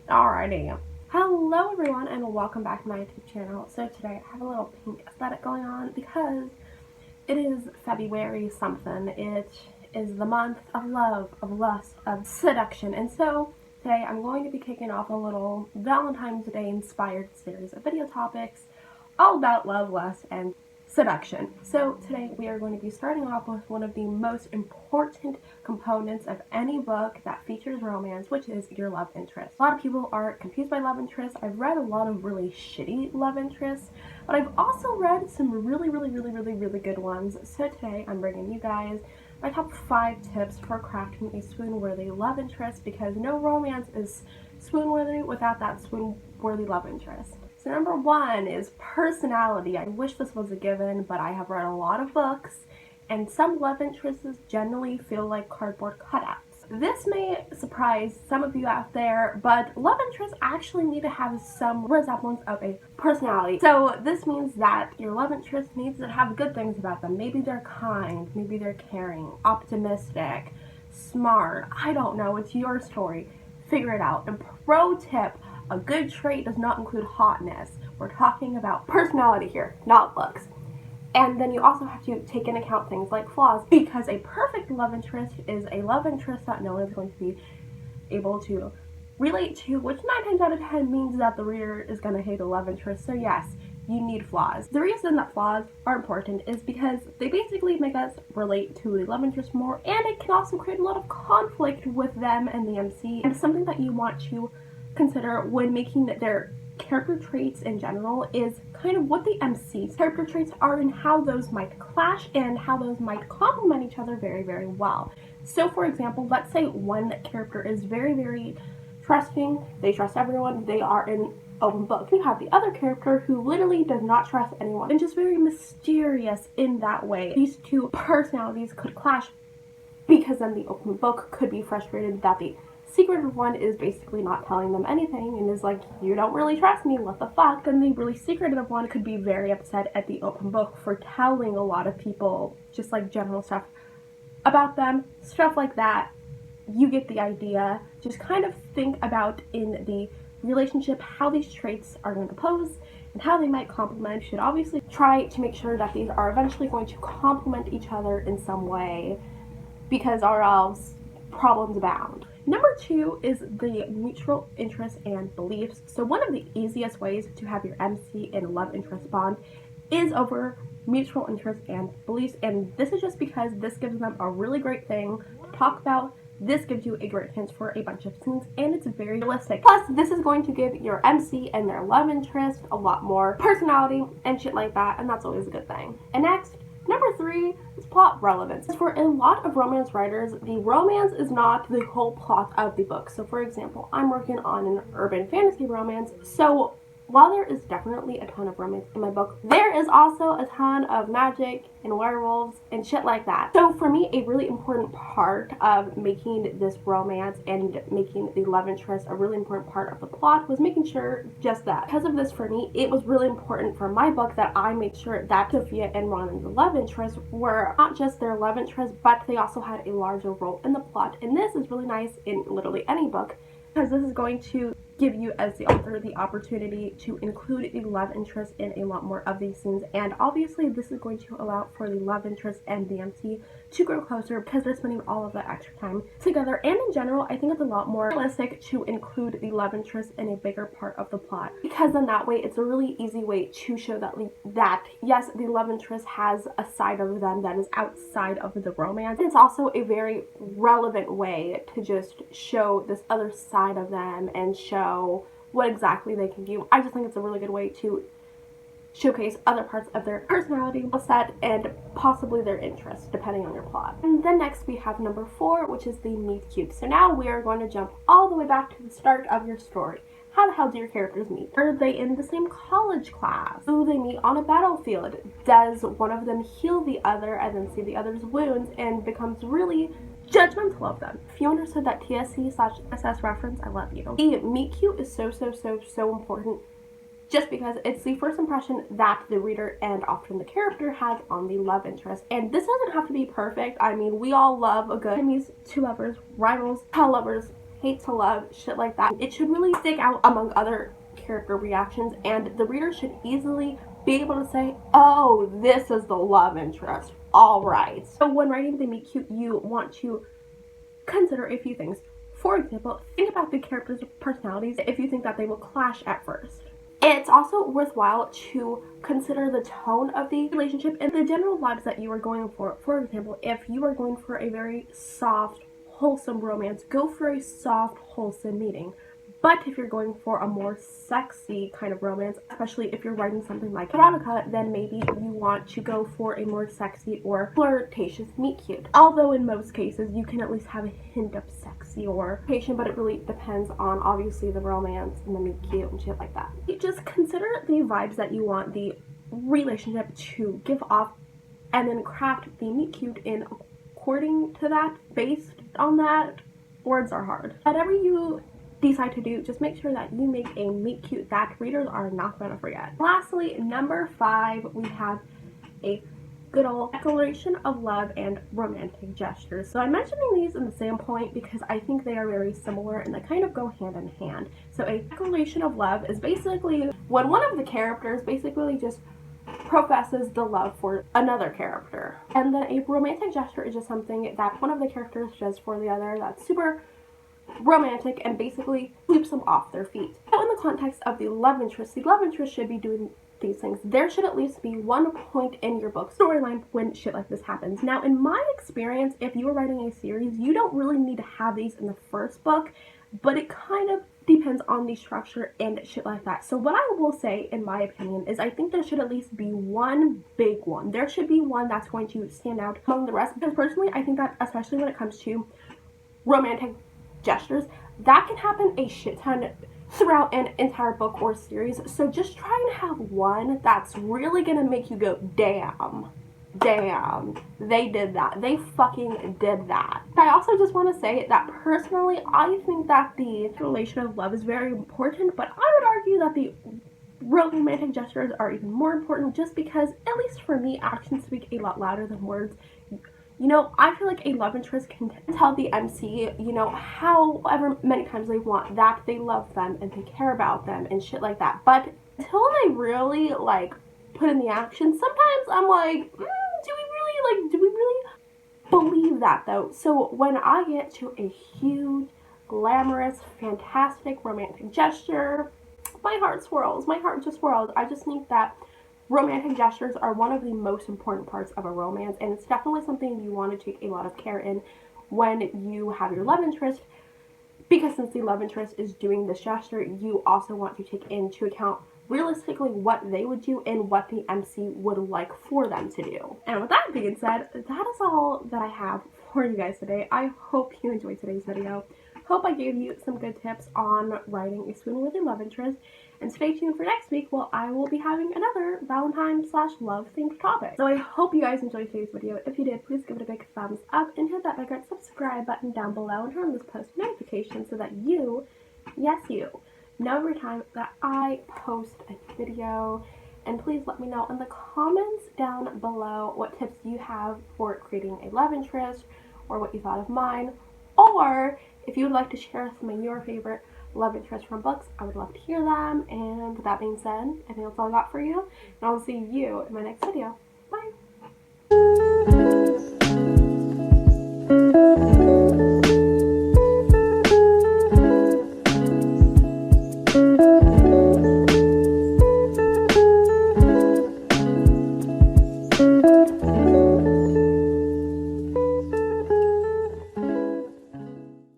Alrighty. Hello everyone and welcome back to my YouTube channel. So today I have a little pink aesthetic going on because it is February something. It is the month of love, of lust, of seduction. And so today I'm going to be kicking off a little Valentine's Day inspired series of video topics all about love, lust, and seduction. So today we are going to be starting off with one of the most important components of any book that features romance, which is your love interest. A lot of people are confused by love interests. I've read a lot of really shitty love interests, but I've also read some really good ones. So today I'm bringing you guys my top 5 tips for crafting a swoon-worthy love interest, because no romance is swoon-worthy without that swoon-worthy love interest. So number 1 is personality. I wish this was a given, but I have read a lot of books, and some love interests generally feel like cardboard cutouts. This may surprise some of you out there, but love interests actually need to have some resemblance of a personality. So this means that your love interest needs to have good things about them. Maybe they're kind, maybe they're caring, optimistic, smart. I don't know, it's your story. Figure it out. And pro tip, a good trait does not include hotness. We're talking about personality here, not looks. And then you also have to take into account things like flaws, because a perfect love interest is a love interest that no one is going to be able to relate to, which 9 times out of 10 means that the reader is going to hate a love interest. So yes, you need flaws. The reason that flaws are important is because they basically make us relate to the love interest more, and it can also create a lot of conflict with them and the MC, and something that you want to consider when making their character traits in general is kind of what the MC's character traits are and how those might clash and how those might complement each other very well. So for example, let's say one character is very trusting, they trust everyone, they are an open book. You have the other character who literally does not trust anyone and just very mysterious in that way. These two personalities could clash, because then the open book could be frustrated that the secretive one is basically not telling them anything and is like, you don't really trust me, what the fuck? Then the really secretive one could be very upset at the open book for telling a lot of people just like general stuff about them, stuff like that. You get the idea. Just kind of think about in the relationship how these traits are going to pose and how they might complement. You should obviously try to make sure that these are eventually going to complement each other in some way, because or else problems abound. Number 2 is the mutual interests and beliefs. So one of the easiest ways to have your MC and love interest bond is over mutual interests and beliefs, and this is just because this gives them a really great thing to talk about. This gives you a great hint for a bunch of scenes, and it's very realistic. Plus, this is going to give your MC and their love interest a lot more personality and shit like that, and that's always a good thing. And next, number 3 is plot relevance. For a lot of romance writers, the romance is not the whole plot of the book. So for example, I'm working on an urban fantasy romance, so while there is definitely a ton of romance in my book, there is also a ton of magic and werewolves and shit like that. So for me, a really important part of making this romance and making the love interest a really important part of the plot was making sure just that. Because of this, for me, it was really important for my book that I made sure that Sophia and Ronan's love interest were not just their love interest, but they also had a larger role in the plot. And this is really nice in literally any book, because this is going to give you as the author the opportunity to include the love interest in a lot more of these scenes, and obviously this is going to allow for the love interest and the MC to grow closer because they're spending all of that extra time together. And in general, I think it's a lot more realistic to include the love interest in a bigger part of the plot, because then that way it's a really easy way to show that yes, the love interest has a side of them that is outside of the romance. It's also a very relevant way to just show this other side of them and show what exactly they can do. I just think it's a really good way to showcase other parts of their personality set and possibly their interests, depending on your plot. And then next we have number 4, which is the meet cute. So now we are going to jump all the way back to the start of your story. How the hell do your characters meet? Are they in the same college class? Do they meet on a battlefield? Does one of them heal the other and then see the other's wounds and becomes really judgmental of them? If you understood that TSC/SS reference, I love you. The meet cute is so important, just because it's the first impression that the reader and often the character has on the love interest. And this doesn't have to be perfect. I mean, we all love a good enemies to lovers, rivals, pal lovers, hate to love, shit like that. It should really stick out among other character reactions, and the reader should easily be able to say, oh, this is the love interest. Alright. So when writing the meet cute, you want to consider a few things. For example, think about the characters' personalities if you think that they will clash at first. It's also worthwhile to consider the tone of the relationship and the general vibes that you are going for. For example, if you are going for a very soft, wholesome romance, go for a soft, wholesome meeting. But if you're going for a more sexy kind of romance, especially if you're writing something like erotica, then maybe you want to go for a more sexy or flirtatious meet cute. Although in most cases, you can at least have a hint of sexy or flirtation, but it really depends on obviously the romance and the meet cute and shit like that. You just consider the vibes that you want the relationship to give off, and then craft the meet cute in according to that. Based on that, words are hard. Whatever you decide to do, just make sure that you make a meet cute that readers are not going to forget. Lastly, number 5, we have a good old declaration of love and romantic gestures. So I'm mentioning these in the same point because I think they are very similar and they kind of go hand in hand. So a declaration of love is basically when one of the characters basically just professes the love for another character. And then a romantic gesture is just something that one of the characters does for the other that's super romantic and basically sweeps them off their feet. So in the context of the love interest should be doing these things. There should at least be one point in your book storyline when shit like this happens. Now, in my experience, if you are writing a series, you don't really need to have these in the first book, but it kind of depends on the structure and shit like that. So what I will say, in my opinion, is I think there should at least be one big one. There should be one that's going to stand out among the rest, because personally, I think that especially when it comes to romantic gestures, that can happen a shit ton throughout an entire book or series. So just try and have one that's really gonna make you go, damn, they did that. They fucking did that. I also just want to say that personally, I think that the relation of love is very important, but I would argue that the romantic gestures are even more important, just because, at least for me, actions speak a lot louder than words. You know, I feel like a love interest can tell the MC, you know, however many times they want that they love them and they care about them and shit like that. But until they really, like, put in the action, sometimes I'm like, do we really believe that, though? So when I get to a huge, glamorous, fantastic romantic gesture, my heart swirls. My heart just swirls. I just think that romantic gestures are one of the most important parts of a romance, and it's definitely something you want to take a lot of care in when you have your love interest, because since the love interest is doing this gesture, you also want to take into account realistically what they would do and what the MC would like for them to do. And with that being said, that is all that I have for you guys today. I hope you enjoyed today's video. Hope I gave you some good tips on writing a swoon-worthy love interest. And stay tuned for next week, where I will be having another Valentine/love themed topic. So I hope you guys enjoyed today's video. If you did, please give it a big thumbs up and hit that big red subscribe button down below and turn on this post notification so that you, yes you, know every time that I post a video. And please let me know in the comments down below what tips you have for creating a love interest, or what you thought of mine, or if you would like to share some of your favorite love interest from books, I would love to hear them. And with that being said, I think that's all I got for you, and I'll see you in my next video. Bye!